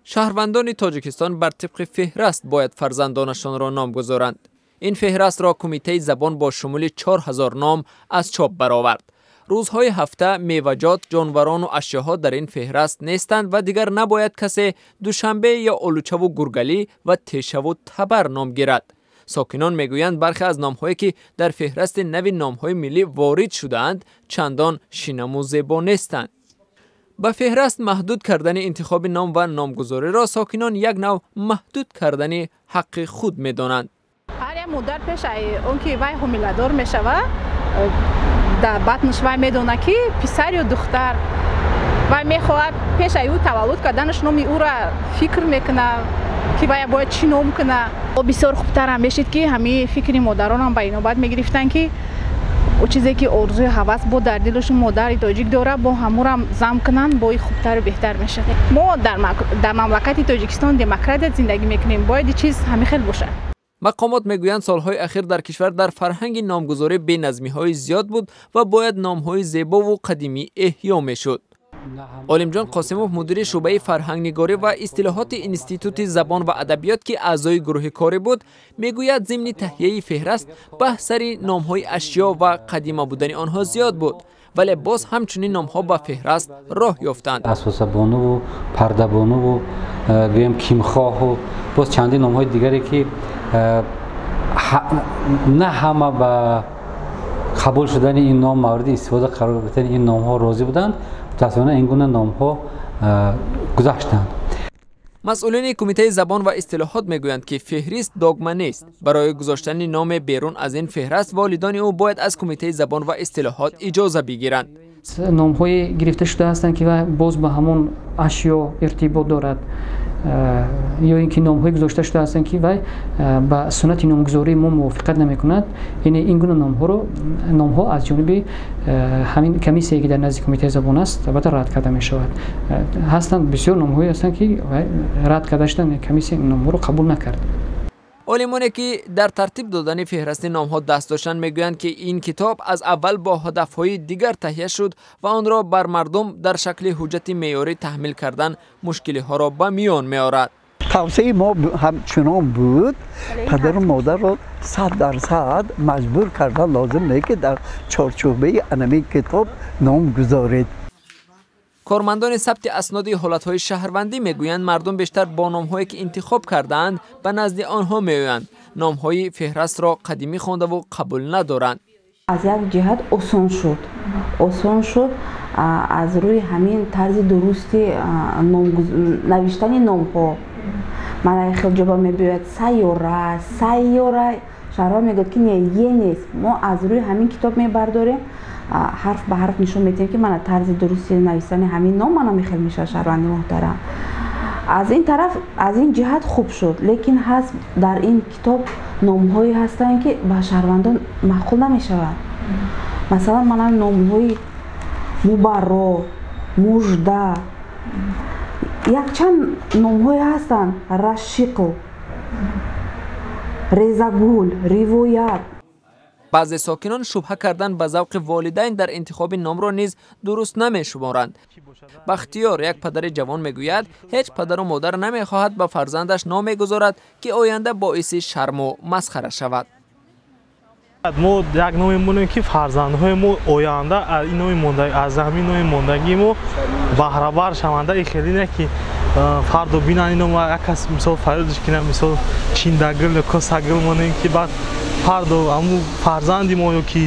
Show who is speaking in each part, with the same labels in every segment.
Speaker 1: شهروندان تاجیکستان بر طبق فهرست باید فرزندانشان را نام گذارند. این فهرست را کمیته زبان با شمول 4000 نام از چاپ برآورد. روزهای هفته میوه‌جات، جانوران و اشیاءها در این فهرست نیستند و دیگر نباید کسی دوشنبه یا اولوچه و گرگلی و تیشه و تبر نام گیرد. ساکنان میگویند برخی از نامهایی که در فهرست نوی نامهای ملی وارد شده‌اند چندان شیرین و زیبا نیستند. با فهرست محدود کردن انتخاب نام و نامگذاری را ساکنان یک نوع محدود کردن حق خود می‌دانند.
Speaker 2: هر یک مدت پیش اون که وای حامله‌دار میشود در بطنش وای میدونه که پسر یا دختر وای میخواهد پیش او تولد کردنش نام او را فکر میکنه که وای باید چی نام کنه. بسیار خوبتر هم میشد که همه فکر مادران هم به این نوبت میگرفتن که او چیزی که آرزوی هوس بود در دلشون مادر تاجیک داره با همون هم زم کنن با خوبتر و بهتر میشه. ما در مملکت تاجیکستان دموکرات زندگی میکنیم، باید چیز همه خیلی باشه.
Speaker 1: مقامات میگویند سالهای اخیر در کشور در فرهنگ نامگذاری بی‌نظمی‌های زیاد بود و باید نام‌های زیبا و قدیمی احیا میشد. عالمجان قاسموف مدیر شعبه فرهنگ‌نگاری و اصطلاحات انستیتوت زبان و ادبیات که اعضای گروه کاری بود میگوید ضمن تهیه فهرست بحث سر نام‌های اشیا و قدیمی بودن آنها زیاد بود، ولی باز همچنین نام‌ها با فهرست راه یافتند.
Speaker 3: اساس‌بانو و پرده‌بانو و گویم کیمخواه و باز چندین نام‌های دیگری که نه همه با قبول شدن این نام مورد استفاده قرار گرفتن این نام‌ها راضی بودند، متأسفانه این گونه نام‌ها گذاشتند.
Speaker 1: مسئولین کمیته زبان و اصطلاحات میگویند که فهرست داگمه نیست. برای گذاشتن نام بیرون از این فهرست والدان او باید از کمیته زبان و اصطلاحات اجازه بگیرند.
Speaker 4: نام‌های گرفته شده هستند که باز به همون اشیا ارتباط دارد یا اینکه نام‌های گذاشته شده هستند که با سنت نامگذاری ما موافقت نمی‌کند. یعنی این گونه نام‌ها از جانب همین کمیسیه که در نزد کمیته زبان است البته رد کرده می‌شود. هستند بسیار نام‌هایی هستند که رد کرده شدن، کمیسیه این نام‌ها رو قبول نکرد.
Speaker 1: عالمانی که در ترتیب دادن فهرست نام‌ها دست داشتند میگویند که این کتاب از اول با هدف‌های دیگر تهیه شد و آن را بر مردم در شکل حجت معیاری تحمیل کردن مشکل‌ها را به میان می‌آورد.
Speaker 5: توصیه ما همچنان بود، پدر و مادر را 100% مجبور کردن لازم نه که در چارچوبه انمی کتاب نام گذارید.
Speaker 1: کارمندان ثبت اسناد حالتهای شهروندی میگویند مردم بیشتر با نام‌هایی که انتخاب کردند به نزد آنها میآیند. نام‌های فهرست را قدیمی خوانده و قبول ندارند.
Speaker 6: از یک جهت آسان شد از روی همین طرز درستی نوشتن نام‌ها. من خیلی جواب می‌بینید سیاره شهرها میگوید که نه یه نیست. ما از روی همین کتاب میبرداریم، حرف به حرف نشون میدیم که من طرز درستی نوشتن همین نام منم خیلی میشه. شهروند محترم از این طرف از این جهت خوب شد، لیکن هست در این کتاب نام‌هایی هستند که با شهروندان معقول نمیشود. مثلا من نام‌های مبارک، مژده، یک چند نام‌هایی هستند، رشیق، رضاگل، روایت.
Speaker 1: بعضی ساکنان شبهه کردن به ذوق والدین در انتخاب نام را نیز درست نمی‌شمارند. بختیار یک پدر جوان میگوید هیچ پدر و مادر نمیخواهد به فرزندش نام گذارد که آینده باعث شرم و مسخره شود.
Speaker 7: ما یک نام می‌مونیم که فرزندهای ما آینده این نام ماندگی از همین نام ماندگی ما بهره بر شونده. این خیلی نه که فردا بینن این نام یک کس مثال فریادش کنه مثال چیندگل یا کاسگل مونیم که بعد فردا همون فرزندی ما یا که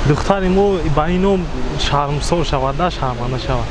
Speaker 7: دختر ما با این نام شرمسار شود، نه شرمنده شود.